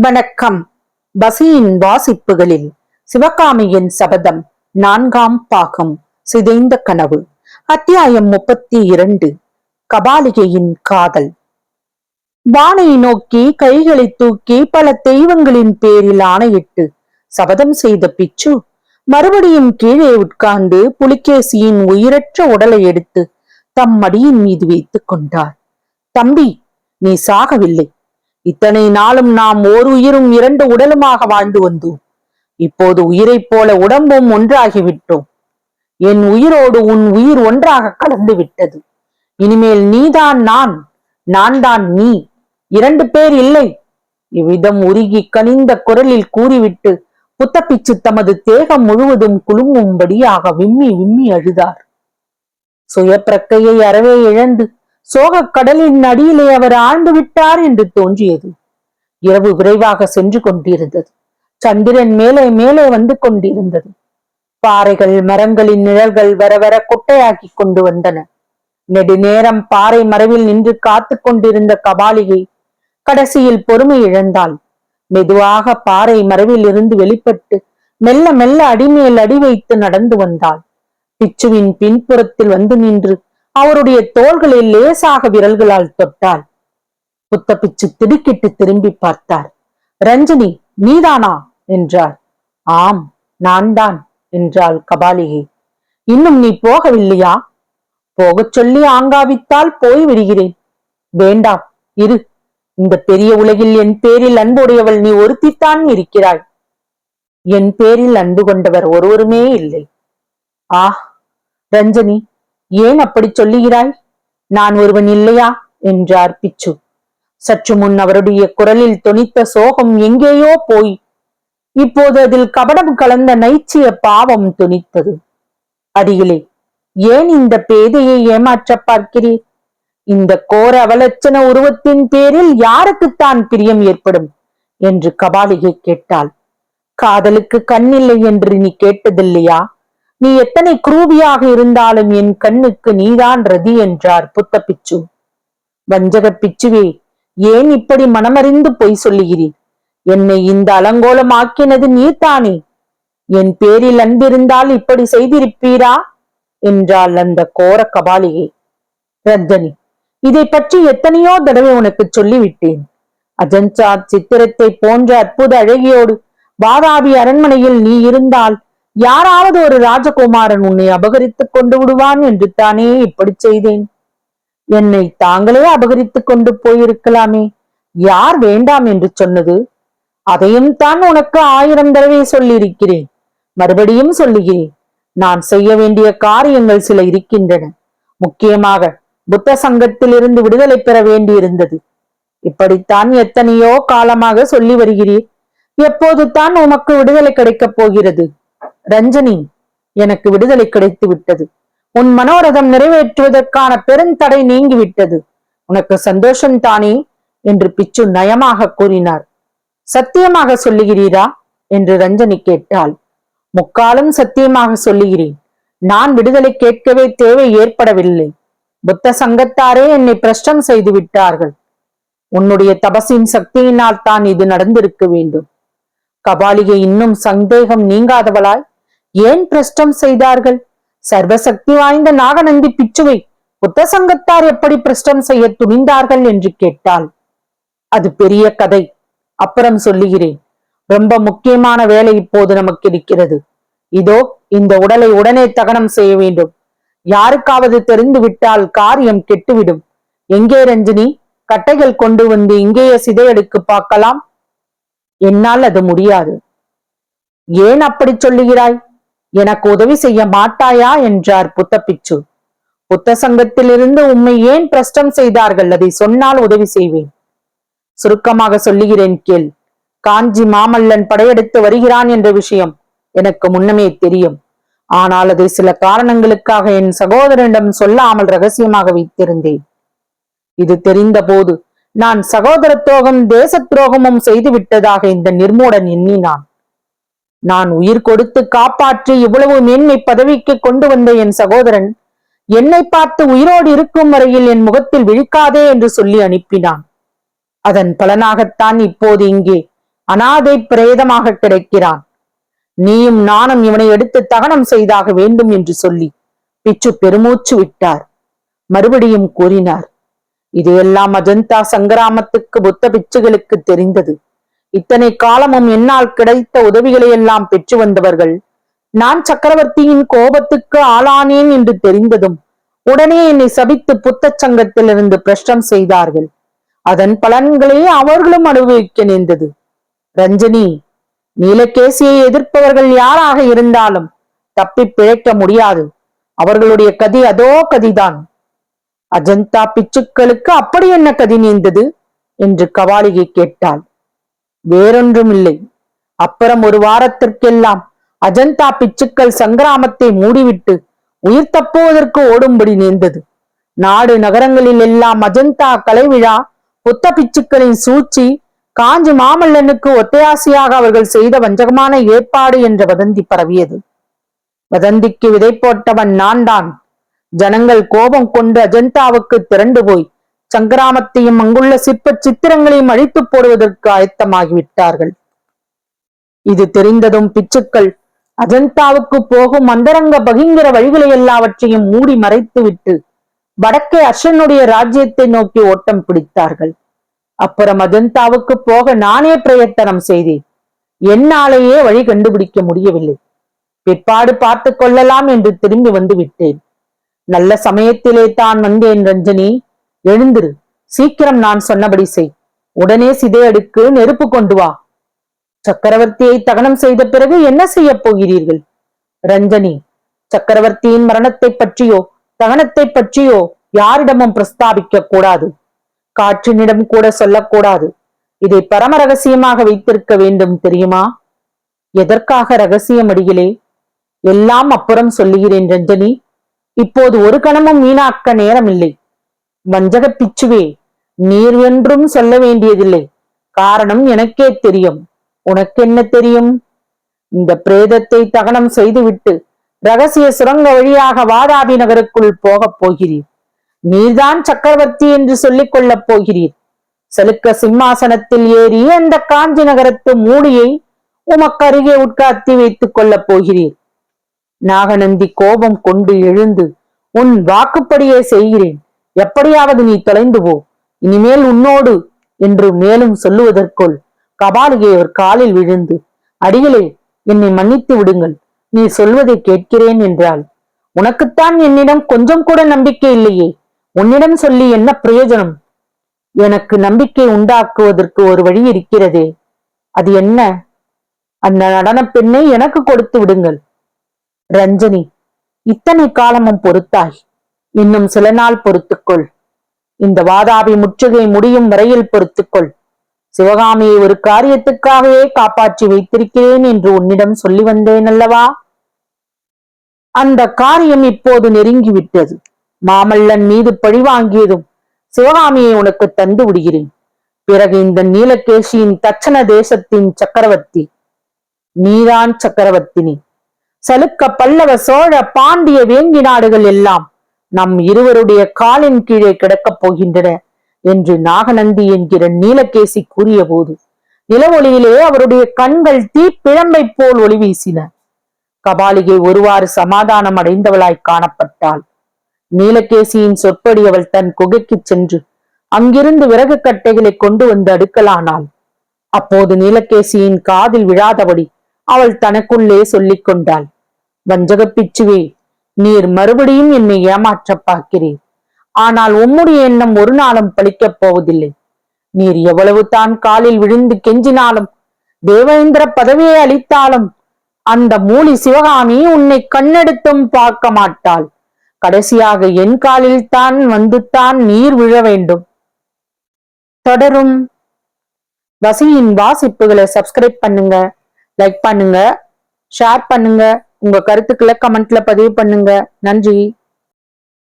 வணக்கம். பசியின் வாசிப்புகளில் சிவகாமியின் சபதம் 4ஆம் பாகம் சிதைந்த கனவு. அத்தியாயம் 32. கபாலிகையின் காதல். வானை நோக்கி கைகளை தூக்கி பல தெய்வங்களின் பேரில் ஆணையிட்டு சபதம் செய்த பிச்சு மறுபடியும் கீழே உட்கார்ந்து புலிகேசியின் உயிரற்ற உடலை எடுத்து தம் மடியின் மீது வைத்துக் கொண்டார். தம்பி, நீ சாகவில்லை. இத்தனை நாளும் நாம் ஓர் உயிரும் 2 உடலுமாக வாழ்ந்து வந்தோம். இப்போது உயிரைப் போல உடம்பும் ஒன்றாகிவிட்டோம். என் உயிரோடு உன் உயிர் ஒன்றாக கலந்து விட்டது. இனிமேல் நீதான் நான் தான் நீ, 2 பேர் இல்லை. இவ்விதம் உருகி கனிந்த குரலில் கூறிவிட்டு புத்தப்பிச்சு தமது தேகம் முழுவதும் குலுங்கும்படியாக விம்மி விம்மி அழுதார். சுயப்பிரக்கையை அறவே இழந்து சோகக் கடலின் அடியிலே அவர் ஆழ்ந்து விட்டார் என்று தோன்றியது. இரவு விரைவாக சென்று கொண்டிருந்தது. சந்திரன் மேலே மேலே வந்து கொண்டிருந்தது. பாறைகள் மரங்களின் நிழல்கள் வர வர குட்டையாக்கி கொண்டு வந்தன. நெடுநேரம் பாறை மறைவில் நின்று காத்து கொண்டிருந்த கபாலிகை கடைசியில் பொறுமை இழந்தாள். மெதுவாக பாறை மறைவில் இருந்து வெளிப்பட்டு மெல்ல மெல்ல அடிமேல் அடி வைத்து நடந்து வந்தாள். பிச்சுவின் பின்புறத்தில் வந்து நின்று அவருடைய தோள்களில் லேசாக விரல்களால் தொட்டாள். புத்தப்பிச்சு திடுக்கிட்டு திரும்பி பார்த்தார். ரஞ்சனி, நீதானா என்றார். ஆம், நான் தான் என்றாள் கபாலிகை. இன்னும் நீ போகவில்லையா? போகச் சொல்லி ஆங்காவித்தால் போய் விடுகிறேன். வேண்டாம், இரு. இந்த பெரிய உலகில் என் பேரில் அன்புடையவள் நீ ஒருத்தித்தான் இருக்கிறாய். என் பேரில் அன்பு கொண்டவர் ஒருவருமே இல்லை. ஆ ரஞ்சனி, ஏன் அப்படி சொல்லுகிறாய்? நான் ஒருவன் இல்லையா என்றார் பிச்சு. சற்று முன் அவருடைய குரலில் தொனித்த சோகம் எங்கேயோ போய் இப்போது அதில் கபடம் கலந்த நைச்சிய பாவம் துணித்தது. அடிகளே, ஏன் இந்த பேதையை ஏமாற்ற பார்க்கிறீர்? இந்த கோர அவலட்சண உருவத்தின் பேரில் யாருக்குத்தான் பிரியம் ஏற்படும் என்று கபாலிகை கேட்டாள். காதலுக்கு கண்ணில்லை என்று நீ கேட்டதில்லையா? நீ எத்தனை குரூபியாக இருந்தாலும் என் கண்ணுக்கு நீதான் ரதி என்றார் புத்தப்பிச்சு. வஞ்சக பிச்சுவே, ஏன் இப்படி மனமறிந்து பொய் சொல்லுகிறீர்? என்னை இந்த அலங்கோலம் ஆக்கினது நீர்தானே. என் பேரில் அன்பிருந்தால் இப்படி செய்திருப்பீரா என்றாள் அந்த கோர கபாலிகை. ரஞ்சனி, இதை பற்றி எத்தனையோ தடவை உனக்கு சொல்லிவிட்டேன். அஜந்தா சித்திரத்தை போன்ற அற்புத அழகியோடு வாதாபி அரண்மனையில் நீ இருந்தால் யாராவது ஒரு ராஜகுமாரன் உன்னை அபகரித்துக் கொண்டு விடுவான் என்று தானே இப்படி செய்தேன். என்னை தாங்களே அபகரித்துக் கொண்டு போயிருக்கலாமே. யார் வேண்டாம் என்று சொன்னது? அதையும் தான் உனக்கு 1000 தடவை சொல்லியிருக்கிறேன். மறுபடியும் சொல்லுகிறேன். நான் செய்ய வேண்டிய காரியங்கள் சில இருக்கின்றன. முக்கியமாக புத்த சங்கத்திலிருந்து விடுதலை பெற வேண்டியிருந்தது. இப்படித்தான் எத்தனையோ காலமாக சொல்லி வருகிறீர். எப்போது தான் உமக்கு விடுதலை கிடைக்கப் போகிறது? ரஞ்சனி, எனக்கு விடுதலை கிடைத்து விட்டது. உன் மனோரதம் நிறைவேற்றுவதற்கான பெருந்தடை நீங்கிவிட்டது. உனக்கு சந்தோஷம் தானே என்று பிச்சு நயமாக கூறினார். சத்தியமாக சொல்லுகிறீரா என்று ரஞ்சனி கேட்டாள். முக்காலும் சத்தியமாக சொல்லுகிறேன். நான் விடுதலை கேட்கவே தேவை ஏற்படவில்லை. புத்த சங்கத்தாரே என்னை பிரஷ்டம் செய்து விட்டார்கள். உன்னுடைய தபசின் சக்தியினால் தான் இது நடந்திருக்க வேண்டும். கபாலிகை இன்னும் சந்தேகம் நீங்காதவளாய், ஏன் பிரஷ்டம் செய்தார்கள்? சர்வசக்தி வாய்ந்த நாகநந்தி பிச்சுவை புத்த சங்கத்தார் எப்படி பிரஷ்டம் செய்ய துணிந்தார்கள் என்று கேட்டாள். அது பெரிய கதை, அப்புறம் சொல்லுகிறேன். ரொம்ப முக்கியமான வேலை இப்போது நமக்கு இருக்கிறது. இதோ இந்த உடலை உடனே தகனம் செய்ய வேண்டும். யாருக்காவது தெரிந்து விட்டால் காரியம் கெட்டுவிடும். எங்கே ரஞ்சினி? கட்டைகள் கொண்டு வந்து இங்கேயே சிதையெடுக்கு பார்க்கலாம். என்னால் அது முடியாது. ஏன் அப்படி சொல்லுகிறாய்? எனக்கு உதவி செய்ய மாட்டாயா என்றார் புத்தப்பிச்சு. புத்த சங்கத்திலிருந்து உம்மை ஏன் பிரஷ்டம் செய்தார்கள், அதை சொன்னால் உதவி செய்வேன். சுருக்கமாக சொல்லுகிறேன் கேள். காஞ்சி மாமல்லன் படையெடுத்து வருகிறான் என்ற விஷயம் எனக்கு முன்னமே தெரியும். ஆனால் அதை சில காரணங்களுக்காக என் சகோதரனிடம் சொல்லாமல் ரகசியமாக வைத்திருந்தேன். இது தெரிந்த போது நான் சகோதர துரோகம் தேச துரோகமும் செய்து விட்டதாக இந்த நிர்மூடன் எண்ணினான். நான் உயிர் கொடுத்து காப்பாற்றி இவ்வளவு மேன்மை பதவிக்கு கொண்டு வந்த என் சகோதரன் என்னை பார்த்து உயிரோடு இருக்கும் வரையில் என் முகத்தில் விழிக்காதே என்று சொல்லி அனுப்பினான். அதன் பலனாகத்தான் இப்போது இங்கே அனாதை பிரேதமாக கிடைக்கிறான். நீயும் நானும் இவனை எடுத்து தகனம் செய்தாக வேண்டும் என்று சொல்லி பிச்சு பெருமூச்சு விட்டார். மறுபடியும் கூறினார், இதையெல்லாம் அஜந்தா சங்கிராமத்துக்கு புத்த பிச்சுகளுக்கு தெரிந்தது. இத்தனை காலமும் என்னால் கிடைத்த உதவிகளை எல்லாம் பெற்று வந்தவர்கள் நான் சக்கரவர்த்தியின் கோபத்துக்கு ஆளானேன் என்று தெரிந்ததும் உடனே என்னை சபித்து புத்த சங்கத்திலிருந்து பிரஷ்டம் செய்தார்கள். அதன் பலன்களை அவர்களும் அனுபவிக்க நேர்ந்தது. ரஞ்சனி, நீலகேசியை எதிர்ப்பவர்கள் யாராக இருந்தாலும் தப்பி பிழைக்க முடியாது. அவர்களுடைய கதி அதோ கதிதான். அஜந்தா பிச்சுக்களுக்கு அப்படி என்ன கதி நேர்ந்தது என்று கபாலிகை கேட்டாள். வேறொன்றும் இல்லை. அப்புறம் ஒரு வாரத்திற்கெல்லாம் அஜந்தா பிச்சுக்கள் சங்கிராமத்தை மூடிவிட்டு உயிர் தப்புவதற்கு ஓடும்படி நேர்ந்தது. நாடு நகரங்களில் எல்லாம் அஜந்தா கலை விழா, புத்த பிச்சுக்களின் சூழ்ச்சி, காஞ்சி மாமல்லனுக்கு ஒத்தையாசியாக அவர்கள் செய்த வஞ்சகமான ஏற்பாடு என்ற வதந்தி பரவியது. வதந்திக்கு விதை போட்டவன் நான் தான். ஜனங்கள் கோபம் கொண்டு அஜந்தாவுக்கு திரண்டு போய் சங்கிராமத்தையும் அங்குள்ள சிற்ப சித்திரங்களையும் அழித்து போடுவதற்கு ஆயத்தமாகிவிட்டார்கள். இது தெரிந்ததும் பிச்சுக்கள் அஜந்தாவுக்கு போகும் அந்தரங்க பகிங்கிற வழிகளை எல்லாவற்றையும் மூடி மறைத்து விட்டு வடக்கே அர்ஷனுடைய ராஜ்யத்தை நோக்கி ஓட்டம் பிடித்தார்கள். அப்புறம் அஜந்தாவுக்கு போக நானே பிரயத்தனம் செய்தேன். என்னாலேயே வழி கண்டுபிடிக்க முடியவில்லை. பிற்பாடு பார்த்து கொள்ளலாம் என்று திரும்பி வந்து விட்டேன். நல்ல சமயத்திலே தான் வந்தேன். ரஞ்சனி, எழுந்திரு. சீக்கிரம் நான் சொன்னபடி செய். உடனே சிதையடுக்கு நெருப்பு கொண்டு வா. சக்கரவர்த்தியை தகனம் செய்த பிறகு என்ன செய்ய போகிறீர்கள்? ரஞ்சனி, சக்கரவர்த்தியின் மரணத்தை பற்றியோ தகனத்தை பற்றியோ யாரிடமும் பிரஸ்தாபிக்க கூடாது. காற்றினிடம் கூட சொல்லக்கூடாது. இதை பரம ரகசியமாக வைத்திருக்க வேண்டும், தெரியுமா? எதற்காக ரகசியம் அடிகளே? எல்லாம் அப்புறம் சொல்லுகிறேன் ரஞ்சனி. இப்போது ஒரு கணமும் வீணாக்க நேரமில்லை. வஞ்சக பிச்சுவே, நீர் என்றும் சொல்ல வேண்டியதில்லை. காரணம் எனக்கே தெரியும். உனக்கு என்ன தெரியும்? இந்த பிரேதத்தை தகனம் செய்துவிட்டு ரகசிய சுரங்க வழியாக வாதாபி நகருக்குள் போகப் போகிறீர். நீர்தான் சக்கரவர்த்தி என்று சொல்லிக் கொள்ளப் போகிறீர். செலுக்க சிம்மாசனத்தில் ஏறி அந்த காஞ்சி நகரத்து மூடியை உமக்கருகே உட்கார்த்தி வைத்துக் கொள்ளப் போகிறீர். நாகநந்தி கோபம் கொண்டு எழுந்து, உன் வாக்குப்படியே செய்கிறேன். எப்படியாவது நீ தொலைந்து போ. இனிமேல் உன்னோடு என்று மேலும் சொல்லுவதற்குள் கபாலிகை அவர் காலில் விழுந்து, அடிகளே, என்னை மன்னித்து விடுங்கள். நீ சொல்வதை கேட்கிறேன் என்றாள். உனக்குத்தான் என்னிடம் கொஞ்சம் கூட நம்பிக்கை இல்லையே. உன்னிடம் சொல்லி என்ன பிரயோஜனம்? எனக்கு நம்பிக்கை உண்டாக்குவதற்கு ஒரு வழி இருக்கிறதே. அது என்ன? அந்த நடன பெண்ணை எனக்கு கொடுத்து விடுங்கள். ரஞ்சனி, இத்தனை காலமும் பொறுத்தாய். இன்னும் சில நாள் பொறுத்துக்கொள். இந்த வாதாபி முற்றுகை முடியும் வரையில் பொறுத்துக்கொள். சிவகாமியை ஒரு காரியத்துக்காகவே காப்பாற்றி வைத்திருக்கிறேன் என்று உன்னிடம் சொல்லி வந்தேன் அல்லவா? அந்த காரியம் இப்போது நெருங்கிவிட்டது. மாமல்லன் மீது பழி வாங்கியதும் சிவகாமியை உனக்கு தந்து விடுகிறேன். பிறகு இந்த நீலகேசியின் தட்சண தேசத்தின் சக்கரவர்த்தி நீதான் சக்கரவர்த்தினி. சலுக்க, பல்லவ, சோழ, பாண்டிய, வேங்கி நாடுகள் எல்லாம் நம் இருவருடைய காலின் கீழே கிடக்கப் போகின்றன என்று நாகநந்தி என்கிற நீலகேசி கூறிய போது நில ஒளியிலே அவருடைய கண்கள் தீப்பிழம்பை போல் ஒளி வீசின. கபாலிகை ஒருவாறு சமாதானம் அடைந்தவளாய் காணப்பட்டாள். நீலகேசியின் சொற்படி அவள் தன் குகைக்கு சென்று அங்கிருந்து விறகு கட்டைகளை கொண்டு வந்து அடுக்கலானாள். அப்போது நீலகேசியின் காதில் விழாதபடி அவள் தனக்குள்ளே சொல்லிக் கொண்டாள், வஞ்சக பிச்சுவே, நீர் மறுபடியும் என்னை ஏமாற்ற பார்க்கிறீர். ஆனால் உம்முடைய எண்ணம் ஒரு நாளும் பலிக்கப் போவதில்லை. நீர் எவ்வளவு தான் காலில் விழுந்து கெஞ்சினாலும் தேவேந்திர பதவியை அளித்தாலும் அந்த மூலி சிவகாமி உன்னை கண்ணெடுத்தும் பார்க்க மாட்டாள். கடைசியாக என் காலில் தான் வந்துத்தான் நீர் விழ வேண்டும். தொடரும். வசியின் வாசிப்புகளை சப்ஸ்கிரைப் பண்ணுங்க, லைக் பண்ணுங்க, ஷேர் பண்ணுங்க, உங்க கருத்துக்களை கமெண்ட்ல பதிவு பண்ணுங்க. நன்றி.